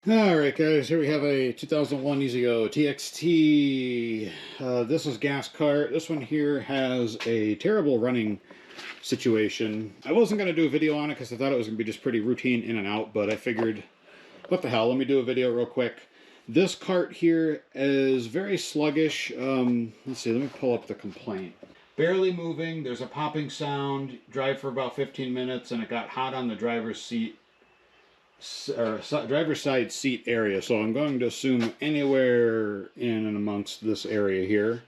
Alright guys, here we have a 2001 EZGO TXT. This is gas cart. This one here has a terrible running situation. I wasn't going to do a video on it because I thought it was going to be just pretty routine in and out, but I figured, what the hell, let me do a video real quick. This cart here is very sluggish. Let's see, let me pull up the complaint. Barely moving, there's a popping sound, drive for about 15 minutes, and it got hot on the driver's seat. Or driver's side seat area, so I'm going to assume anywhere in and amongst this area here.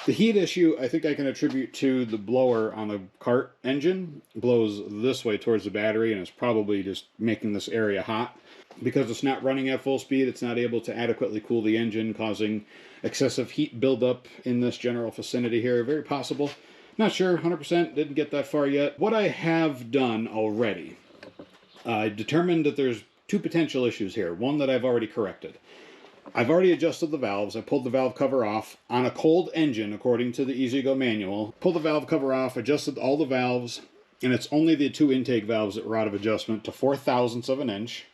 The heat issue I think I can attribute to the blower on the cart engine. It blows this way towards the battery and it's probably just making this area hot. Because it's not running at full speed, it's not able to adequately cool the engine, causing excessive heat buildup in this general vicinity here. Very possible. Not sure, 100%, didn't get that far yet. What I have done already, I determined that there's two potential issues here. One that I've already corrected. I've already adjusted the valves. I pulled the valve cover off on a cold engine, according to the EZGO manual. Pulled the valve cover off, adjusted all the valves, and it's only the two intake valves that were out of adjustment to 0.04 of an inch.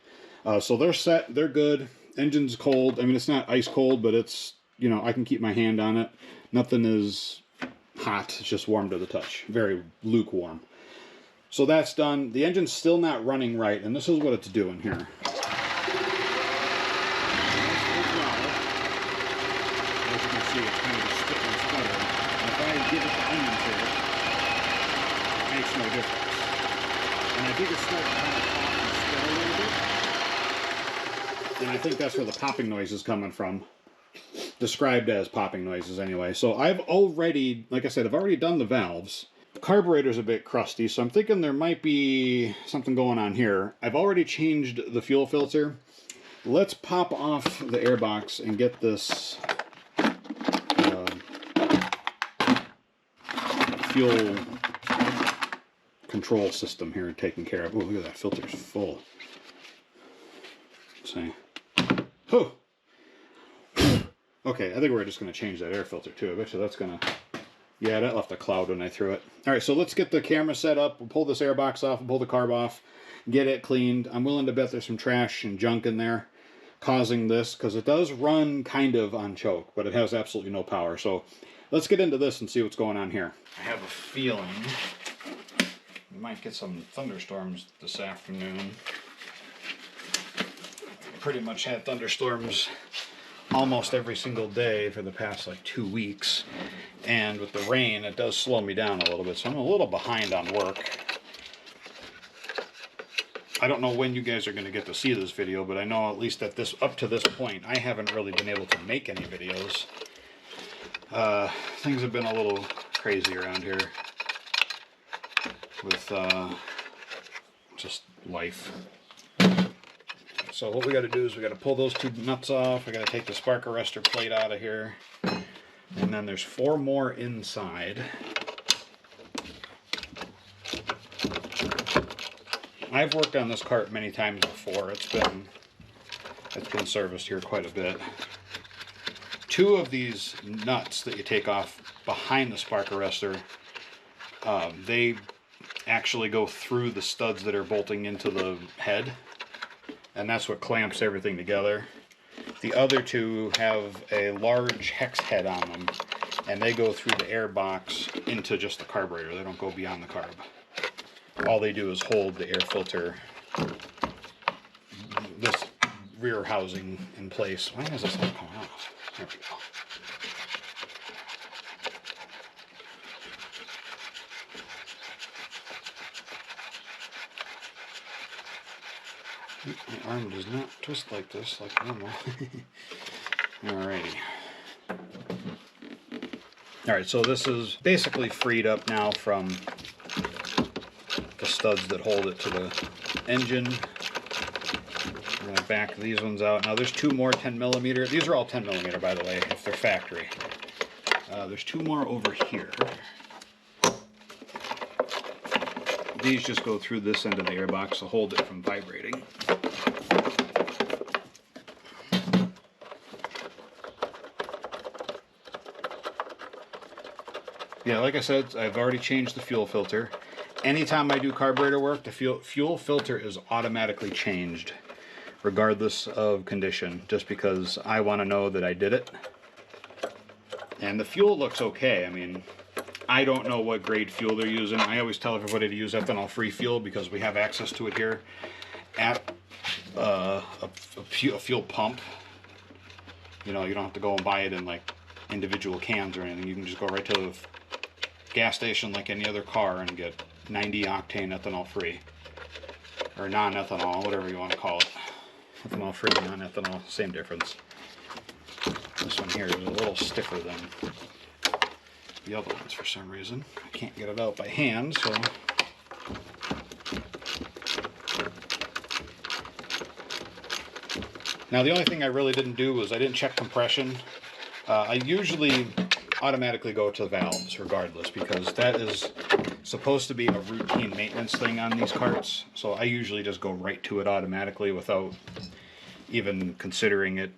So they're set, they're good. Engine's cold. I mean, it's not ice cold, but it's, you know, I can keep my hand on it. Nothing is hot, it's just warm to the touch. Very lukewarm. So that's done. The engine's still not running right, and this is what it's doing here. As you can see, it's kind of just spitting and sputtering. And if I give it the onions here, it makes no difference. And I think it's starting to kind of pop and spit a little bit. And I think that's where the popping noise is coming from. Described as popping noises anyway. So I've already, like I said, I've already done the valves. The carburetor's a bit crusty, so I'm thinking there might be something going on here. I've already changed the fuel filter. Let's pop off the air box and get this fuel control system here taken care of. Oh, look at that, filter's full. Let's see. Oh! Okay, I think we're just going to change that air filter too. I bet you that's going to... Yeah, that left a cloud when I threw it. Alright, so let's get the camera set up. We'll pull this air box off, we'll pull the carb off, get it cleaned. I'm willing to bet there's some trash and junk in there causing this, because it does run kind of on choke, but it has absolutely no power. So let's get into this and see what's going on here. I have a feeling we might get some thunderstorms this afternoon. Pretty much had thunderstorms almost every single day for the past like 2 weeks, and with the rain it does slow me down a little bit, so I'm a little behind on work. I don't know when you guys are going to get to see this video, but I know at least at up to this point I haven't really been able to make any videos. Things have been a little crazy around here with just life. So what we got to do is we got to pull those two nuts off. We got to take the spark arrestor plate out of here, and then there's 4 more inside. I've worked on this cart many times before. It's been serviced here quite a bit. 2 of these nuts that you take off behind the spark arrestor, they actually go through the studs that are bolting into the head. And that's what clamps everything together. The other 2 have a large hex head on them, and they go through the air box into just the carburetor. They don't go beyond the carb. All they do is hold the air filter, this rear housing, in place. Why is this not coming off? There we go. My arm does not twist like this, like normal. Alrighty. Alright, so this is basically freed up now from the studs that hold it to the engine. I'm going to back these ones out. Now there's 2 more 10mm. These are all 10mm, by the way, if they're factory. There's 2 more over here. These just go through this end of the airbox to hold it from vibrating. Yeah, like I said, I've already changed the fuel filter. Anytime I do carburetor work, the fuel filter is automatically changed regardless of condition, just because I want to know that I did it. And the fuel looks okay. I mean, I don't know what grade fuel they're using. I always tell everybody to use ethanol-free fuel because we have access to it here at a fuel pump. You know, you don't have to go and buy it in like individual cans or anything. You can just go right to the gas station like any other car and get 90 octane ethanol-free. Or non-ethanol, whatever you want to call it. Ethanol-free, non-ethanol, same difference. This one here is a little stiffer than the other ones for some reason. I can't get it out by hand, so... Now the only thing I really didn't do was I didn't check compression. I usually automatically go to the valves regardless, because that is supposed to be a routine maintenance thing on these carts. So I usually just go right to it automatically without even considering it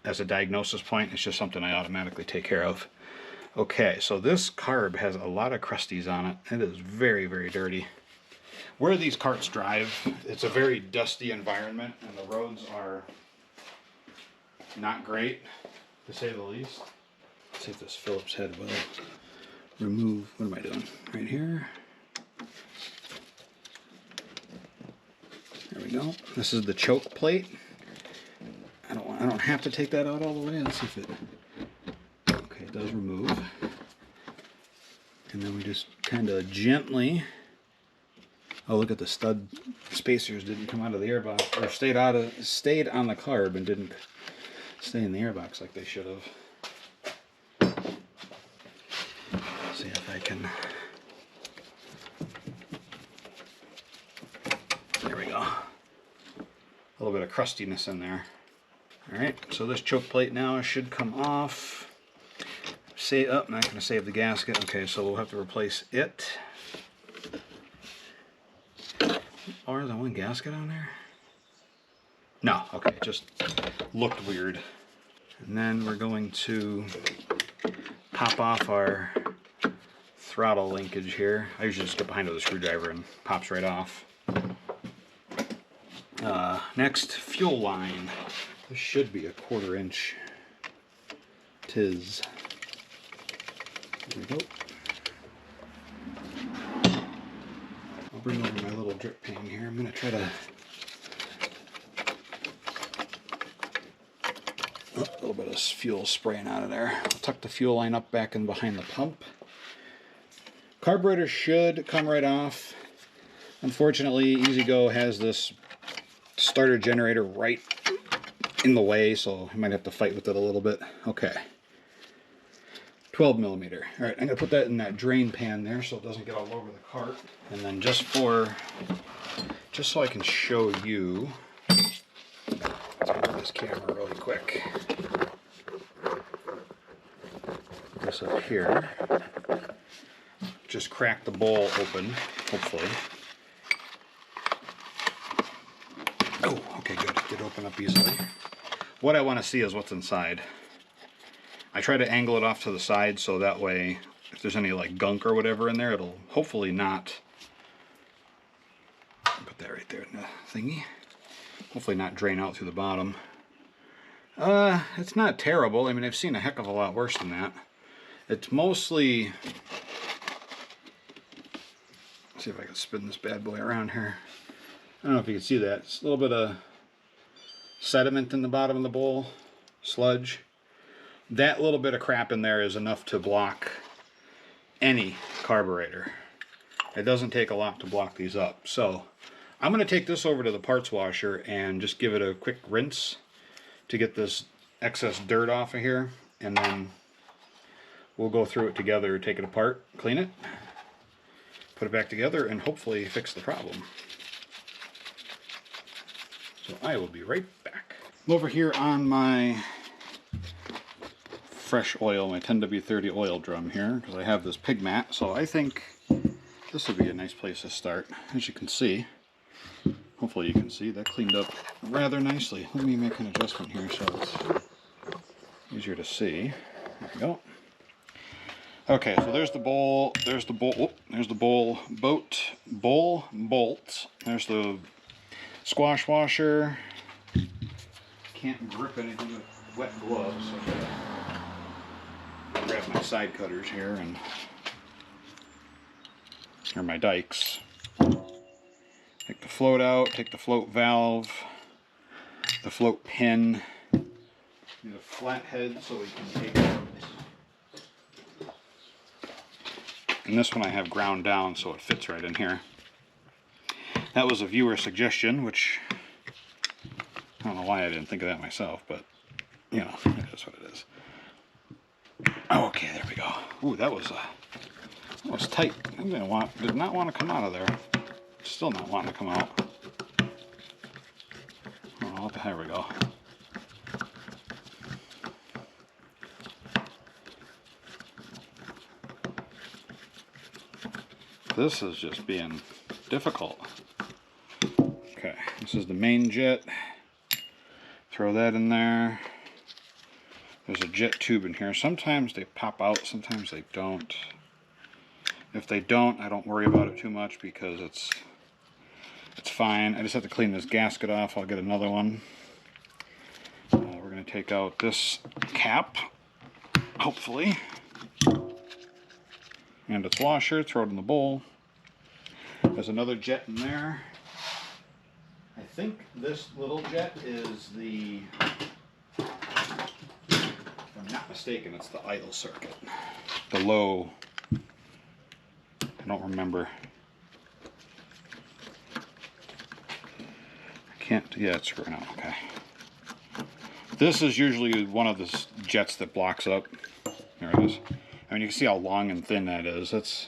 as a diagnosis point. It's just something I automatically take care of. Okay, so this carb has a lot of crusties on it. It is very, very dirty. Where these carts drive, it's a very dusty environment, and the roads are not great, to say the least. Let's see if this Phillips head will remove. What am I doing? Right here. There we go. This is the choke plate. I don't have to take that out all the way. Let's see if it. Okay, it does remove. And then we just kind of gently. Oh, look at the stud spacers didn't come out of the airbox, or stayed on the carb and didn't stay in the airbox like they should have. See if I can. There we go. A little bit of crustiness in there. Alright, so this choke plate now should come off. Not going to save the gasket. Okay, so we'll have to replace it. Or is there one gasket on there? No, okay, it just looked weird. And then we're going to pop off our throttle linkage here. I usually just get behind with a screwdriver and pops right off. Next, fuel line. This should be a 1/4 inch. Tis. There we go. I'll bring over my little drip pan here. I'm going to try to... Oh, a little bit of fuel spraying out of there. I'll tuck the fuel line up back in behind the pump. Carburetor should come right off. Unfortunately, EZGO has this starter generator right in the way, so I might have to fight with it a little bit. Okay. 12 millimeter. All right, I'm going to put that in that drain pan there so it doesn't get all over the cart. And then just so I can show you, let's move this camera really quick. Put this up here. Just crack the bowl open, hopefully. Oh, okay, good. It did open up easily. What I want to see is what's inside. I try to angle it off to the side so that way if there's any like gunk or whatever in there, it'll hopefully not, put that right there in the thingy, hopefully not drain out through the bottom. It's not terrible. I mean, I've seen a heck of a lot worse than that. It's mostly, let's see if I can spin this bad boy around here. I don't know if you can see that. It's a little bit of sediment in the bottom of the bowl, sludge. That little bit of crap in there is enough to block any carburetor. It doesn't take a lot to block these up. So I'm going to take this over to the parts washer and just give it a quick rinse to get this excess dirt off of here. And then we'll go through it together, take it apart, clean it, put it back together, and hopefully fix the problem. So I will be right back. I'm over here on my fresh oil, my 10W30 oil drum here, because I have this pig mat, so I think this would be a nice place to start. As you can see, hopefully you can see, that cleaned up rather nicely. Let me make an adjustment here so it's easier to see. There we go. Okay, so there's the bowl, there's the bowl bolt, there's the squash washer, can't grip anything with wet gloves, so I'm gonna grab my side cutters here and or my dikes. Take the float out, take the float valve, the float pin. Need a flat head so we can take it. And this one I have ground down so it fits right in here. That was a viewer suggestion, which I don't know why I didn't think of that myself, but you know, it is what it is. Okay, there we go. Ooh, that was tight. Did not want to come out of there. Still not wanting to come out. Oh, there we go. This is just being difficult. Okay, this is the main jet. Throw that in there. There's a jet tube in here. Sometimes they pop out, sometimes they don't. If they don't, I don't worry about it too much because it's fine. I just have to clean this gasket off. I'll get another one. We're going to take out this cap, hopefully. And its washer, throw it in the bowl. There's another jet in there. I think this little jet is the, if I'm not mistaken, it's the idle circuit. The low, I don't remember. I can't, yeah, it's screwing out, okay. This is usually one of the jets that blocks up. There it is. I mean, you can see how long and thin that is. That's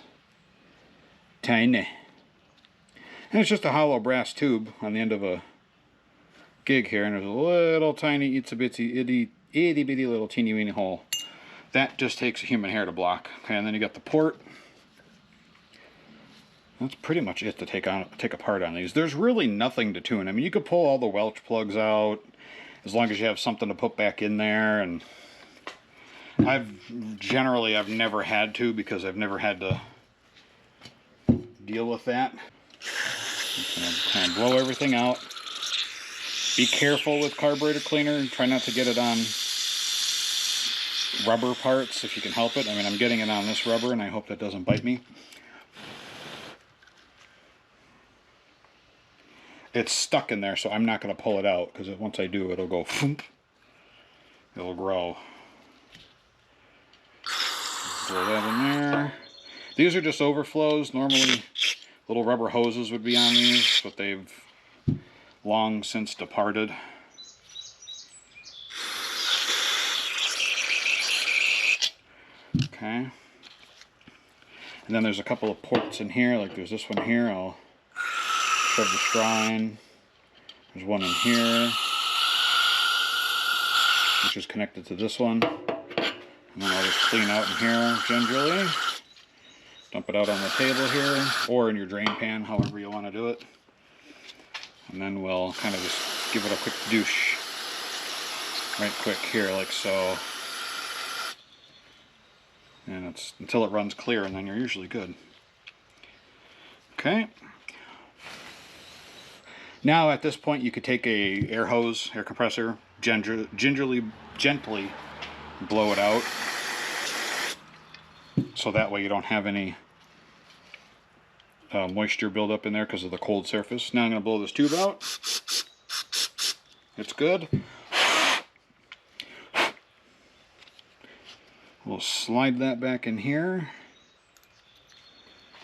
tiny. And it's just a hollow brass tube on the end of a gig here, and there's a little tiny, itsy-bitsy, itty-bitty little teeny-weeny hole. That just takes a human hair to block. Okay, and then you got the port. That's pretty much it to take apart on these. There's really nothing to tune. I mean, you could pull all the Welch plugs out as long as you have something to put back in there, and I've never had to because I've never had to deal with that. I'm going to kind of blow everything out. Be careful with carburetor cleaner. Try not to get it on rubber parts if you can help it. I mean, I'm getting it on this rubber and I hope that doesn't bite me. It's stuck in there, so I'm not going to pull it out because once I do, it'll go foomp. It'll grow. Throw that in there. These are just overflows. Normally, little rubber hoses would be on these, but they've long since departed. Okay. And then there's a couple of ports in here, like there's this one here. I'll shove the straw in. There's one in here, which is connected to this one. And then I'll just clean out in here gingerly. Dump it out on the table here, or in your drain pan, however you want to do it. And then we'll kind of just give it a quick douche. Right quick here, like so. And it's until it runs clear, and then you're usually good. Okay. Now at this point you could take a air hose, air compressor, gently blow it out. So that way you don't have any moisture build up in there because of the cold surface. Now I'm going to blow this tube out. It's good. We'll slide that back in here.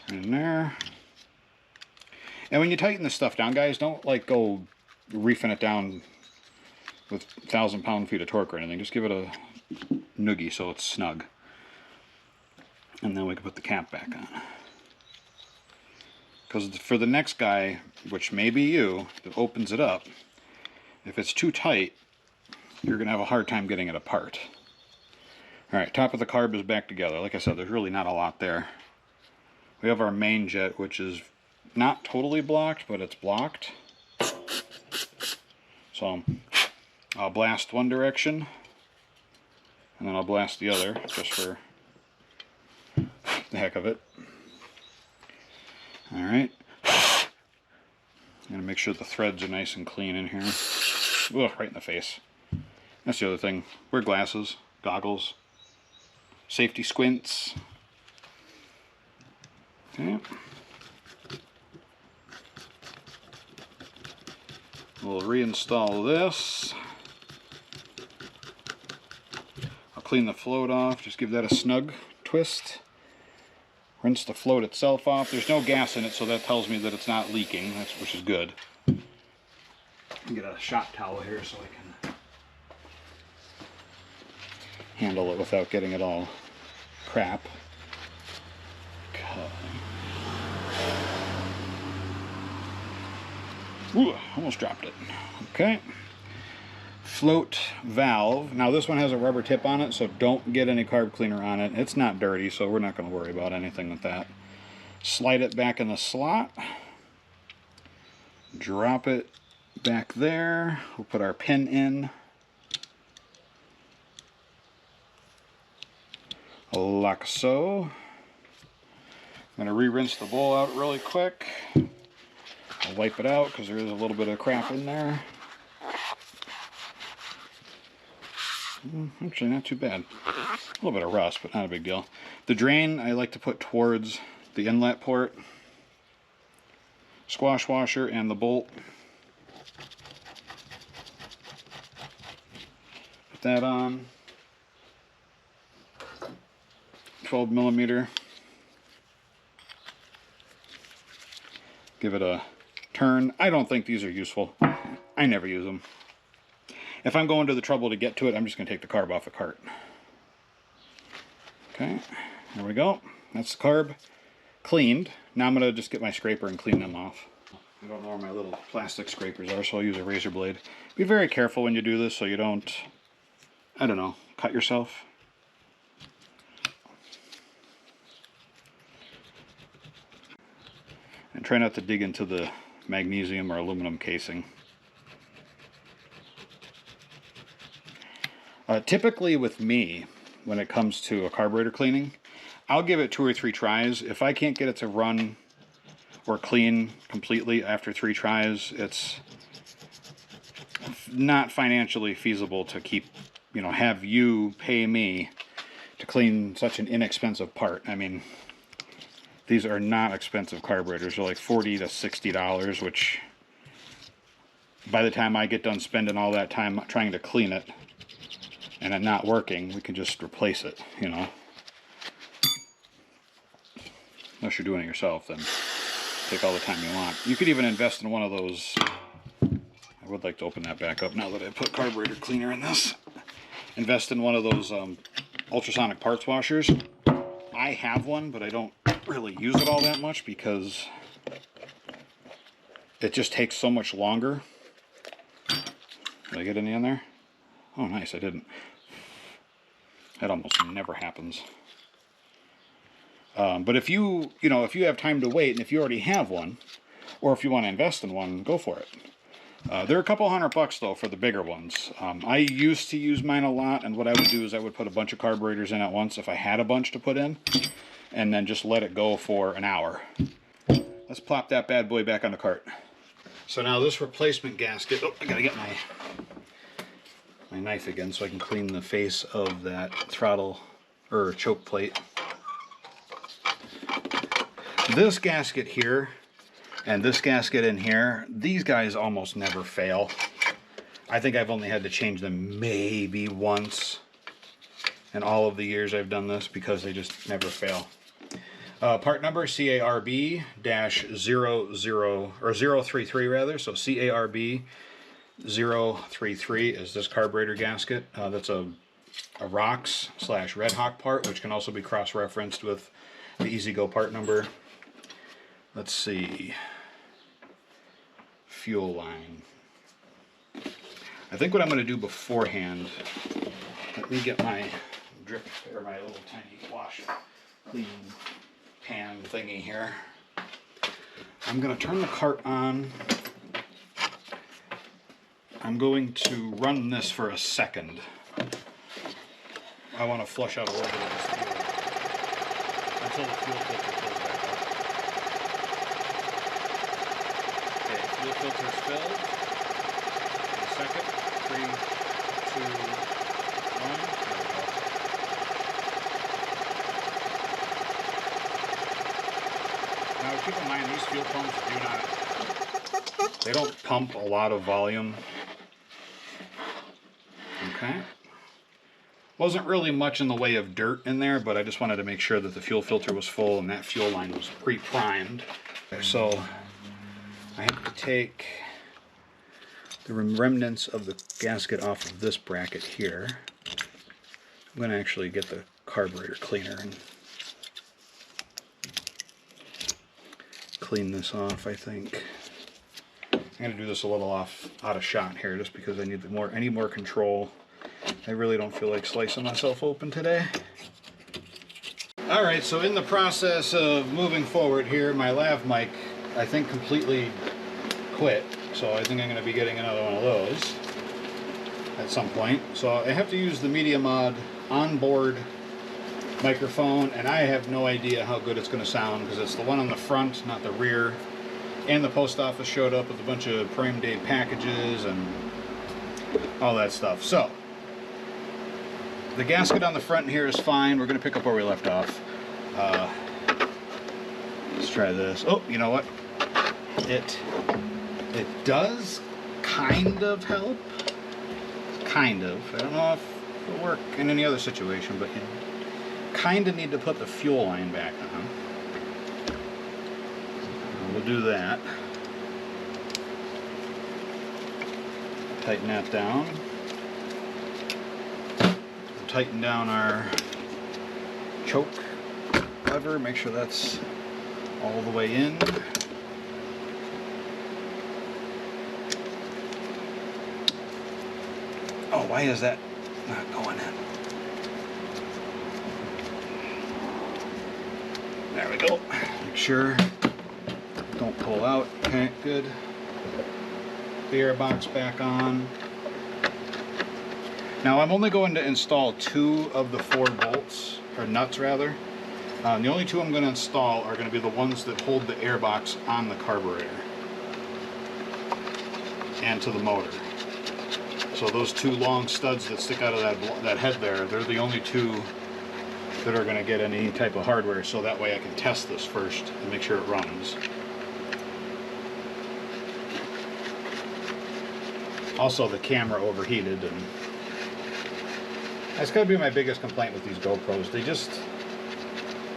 In there. And when you tighten this stuff down, guys, don't like go reefing it down with 1,000 pound-feet of torque or anything. Just give it a noogie so it's snug. And then we can put the cap back on. Because for the next guy, which may be you, that opens it up, if it's too tight, you're going to have a hard time getting it apart. Alright, top of the carb is back together. Like I said, there's really not a lot there. We have our main jet, which is not totally blocked, but it's blocked. So I'll blast one direction, and then I'll blast the other, just for the heck of it. Alright. I'm going to make sure the threads are nice and clean in here. Ugh, right in the face. That's the other thing. Wear glasses, goggles, safety squints. Okay. We'll reinstall this. I'll clean the float off, just give that a snug twist. Rinse the float itself off. There's no gas in it, so that tells me that it's not leaking, which is good. Get a shop towel here so I can handle it without getting it all crap. Okay. Ooh, almost dropped it. Okay. Float valve. Now this one has a rubber tip on it, so don't get any carb cleaner on it. It's not dirty, so we're not going to worry about anything with that. Slide it back in the slot. Drop it back there. We'll put our pin in. Like so. I'm going to re-rinse the bowl out really quick. I'll wipe it out because there is a little bit of crap in there. Actually, not too bad. A little bit of rust, but not a big deal. The drain I like to put towards the inlet port. Squash washer and the bolt. Put that on. 12 millimeter. Give it a turn. I don't think these are useful. I never use them. If I'm going to the trouble to get to it, I'm just going to take the carb off the cart. Okay, there we go. That's the carb cleaned. Now I'm going to just get my scraper and clean them off. I don't know where my little plastic scrapers are, so I'll use a razor blade. Be very careful when you do this so you don't, I don't know, cut yourself. And try not to dig into the magnesium or aluminum casing. Typically with me, when it comes to a carburetor cleaning, I'll give it 2 or 3 tries. If I can't get it to run or clean completely after 3 tries, it's not financially feasible to keep, have you pay me to clean such an inexpensive part. I mean, these are not expensive carburetors. They're like $40 to $60, which by the time I get done spending all that time trying to clean it and it not working, we can just replace it, Unless you're doing it yourself, then take all the time you want. You could even invest in one of those. I would like to open that back up now that I put carburetor cleaner in this. Invest in one of those ultrasonic parts washers. I have one, but I don't really use it all that much because it just takes so much longer. Did I get any in there? Oh, nice, I didn't. That almost never happens. But if you have time to wait, and if you already have one, or if you want to invest in one, go for it. They're a couple $100 though for the bigger ones. I used to use mine a lot, and what I would do is I would put a bunch of carburetors in at once if I had a bunch to put in, and then just let it go for an hour. Let's plop that bad boy back on the cart. So now this replacement gasket, I gotta get my knife again so I can clean the face of that throttle or choke plate. This gasket here and this gasket in here, these guys almost never fail. I think I've only had to change them maybe once in all of the years I've done this because they just never fail. Part number CARB-00 or 033 rather, so CARB 033 is this carburetor gasket. That's a ROX/Red Hawk part, which can also be cross-referenced with the EZGO part number. Let's see. Fuel line. I think what I'm going to do beforehand, let me get my drip, or my little tiny wash clean pan thingy here. I'm going to turn the cart on. I'm going to run this for a second. I want to flush out a little bit of this fuel until the fuel filter fills back up. Okay, fuel filter is filled. In a second. 3, 2, keep in mind these fuel pumps they don't pump a lot of volume. Okay. Wasn't really much in the way of dirt in there, but I just wanted to make sure that the fuel filter was full and that fuel line was pre-primed. So I have to take the remnants of the gasket off of this bracket here. I'm going to actually get the carburetor cleaner and clean this off, I think. I'm going to do this a little out of shot here just because I need more control. I really don't feel like slicing myself open today. Alright, so in the process of moving forward here, my lav mic, I think, completely quit. So I think I'm going to be getting another one of those at some point. So I have to use the Media Mod onboard microphone, and I have no idea how good it's going to sound because it's the one on the front, not the rear. And the post office showed up with a bunch of Prime Day packages and all that stuff. So the gasket on the front here is fine. We're going to pick up where we left off. Let's try this. Oh, you know what? It does kind of help. Kind of. I don't know if it'll work in any other situation, but you kind of need to put the fuel line back on. We'll do that. Tighten that down. Tighten down our choke lever, make sure that's all the way in. Oh, why is that not going in? There we go. Make sure don't pull out. Okay, good. The air box back on. Now I'm only going to install 2 of the 4 bolts, or nuts rather. The only 2 I'm going to install are going to be the ones that hold the air box on the carburetor and to the motor. So those 2 long studs that stick out of that head there, they're the only 2 that are going to get any type of hardware, so that way I can test this first and make sure it runs. Also, the camera overheated, and that's got to be my biggest complaint with these GoPros.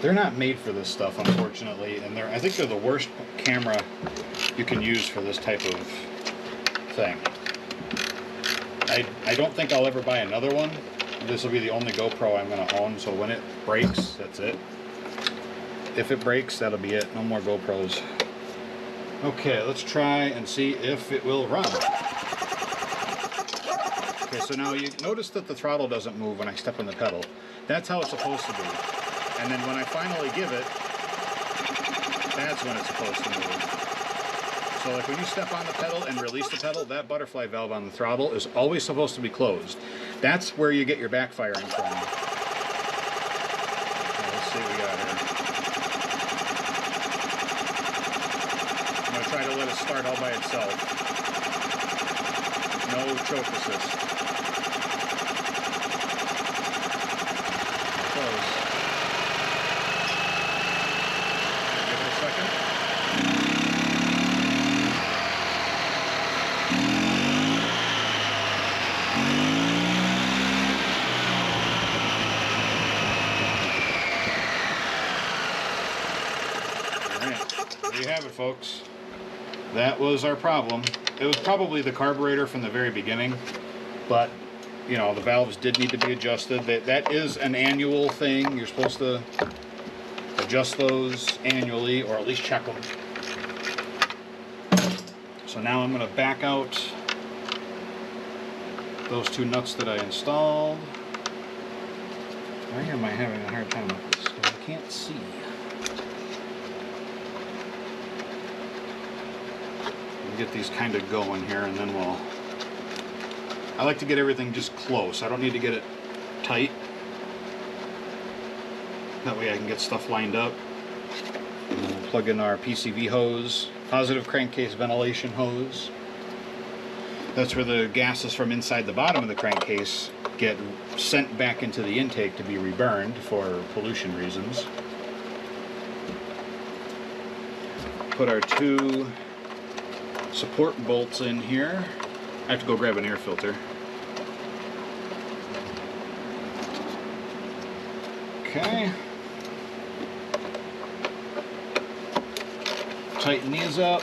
They're not made for this stuff, unfortunately, and I think they're the worst camera you can use for this type of thing. I don't think I'll ever buy another one. This will be the only GoPro I'm going to own, so when it breaks, that's it. If it breaks, that'll be it. No more GoPros. Okay, let's try and see if it will run. Okay, so now you notice that the throttle doesn't move when I step on the pedal. That's how it's supposed to be. And then when I finally give it, that's when it's supposed to move. So like when you step on the pedal and release the pedal, that butterfly valve on the throttle is always supposed to be closed. That's where you get your backfiring from. Okay, let's see what we got here. I'm going to try to let it start all by itself. No choke assist. Close. Give it a second. There you have it, folks. That was our problem. It was probably the carburetor from the very beginning, but you know, the valves did need to be adjusted. That is an annual thing. You're supposed to adjust those annually, or at least check them. So now I'm going to back out those 2 nuts that I installed. Why am I having a hard time with this? Because I can't see. Get these kind of going here, and then I like to get everything just close. I don't need to get it tight. That way I can get stuff lined up. And we'll plug in our PCV hose, positive crankcase ventilation hose. That's where the gases from inside the bottom of the crankcase get sent back into the intake to be reburned for pollution reasons. put our 2 support bolts in here. I have to go grab an air filter. Okay. Tighten these up.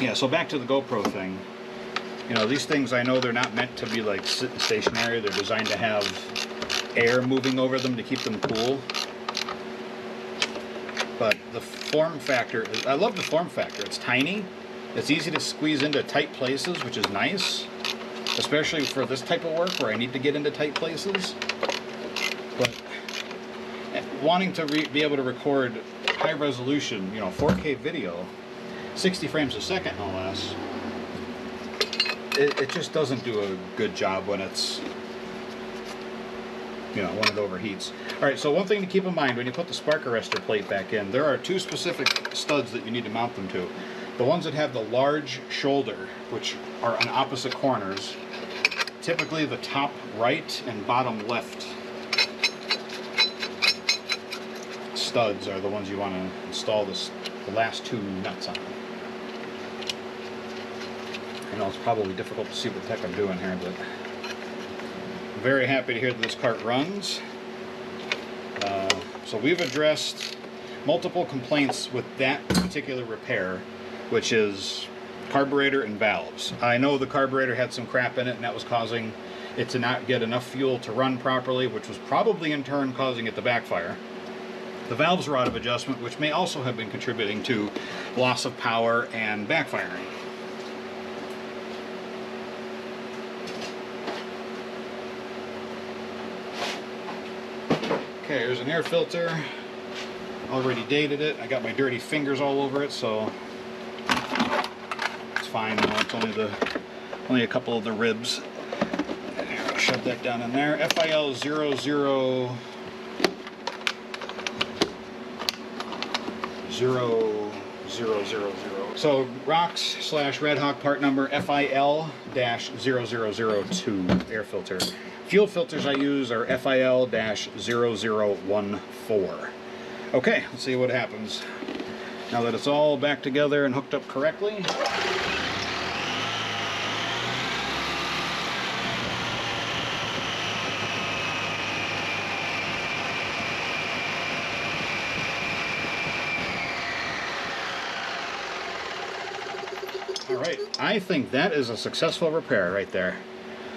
Yeah, so back to the GoPro thing. You know, these things, I know they're not meant to be like stationary. They're designed to have air moving over them to keep them cool. But the form factor, I love the form factor. It's tiny. It's easy to squeeze into tight places, which is nice. Especially for this type of work where I need to get into tight places. But wanting to be able to record high resolution, you know, 4K video, 60 frames a second no less, it just doesn't do a good job when it's, you know, when it overheats. Alright, so one thing to keep in mind when you put the spark arrestor plate back in, there are 2 specific studs that you need to mount them to. The ones that have the large shoulder, which are on opposite corners, typically the top right and bottom left studs are the ones you want to install the last 2 nuts on. I know it's probably difficult to see what the heck I'm doing here, but I'm very happy to hear that this cart runs. So we've addressed multiple complaints with that particular repair, which is carburetor and valves. I know the carburetor had some crap in it, and that was causing it to not get enough fuel to run properly, which was probably in turn causing it to backfire. The valves were out of adjustment, which may also have been contributing to loss of power and backfiring. Okay, here's an air filter. Already dated it. I got my dirty fingers all over it, so it's fine. No, it's only a couple of the ribs. Here, I'll shove that down in there. FIL 00 0000. So ROX / Red Hawk part number FIL-0002 air filter. Fuel filters I use are FIL-0014. Okay, let's see what happens now that it's all back together and hooked up correctly. Alright, I think that is a successful repair right there.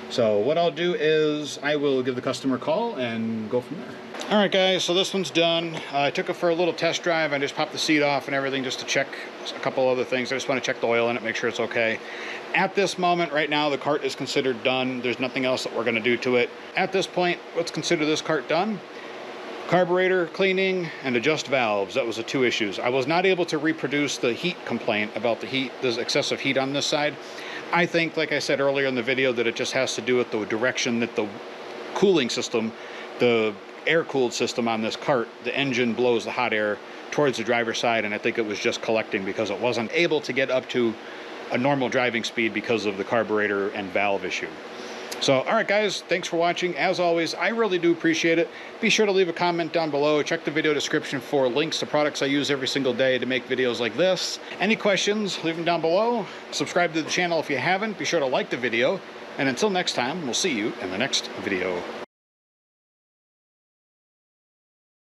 So what I'll do is I will give the customer a call and go from there. Alright guys, so this one's done. I took it for a little test drive. I just popped the seat off and everything just to check a couple other things. I just want to check the oil in it, make sure it's okay. At this moment, right now, the cart is considered done. There's nothing else that we're going to do to it. At this point, let's consider this cart done. Carburetor cleaning and adjust valves. That was the 2 issues. I was not able to reproduce the heat complaint about the heat, there's excessive heat on this side. I think, like I said earlier in the video, that it just has to do with the direction that the cooling system, the air-cooled system on this cart, the engine blows the hot air towards the driver's side, and I think it was just collecting because it wasn't able to get up to a normal driving speed because of the carburetor and valve issue. So, alright guys, thanks for watching. As always, I really do appreciate it. Be sure to leave a comment down below. Check the video description for links to products I use every single day to make videos like this. Any questions, leave them down below. Subscribe to the channel if you haven't. Be sure to like the video. And until next time, we'll see you in the next video.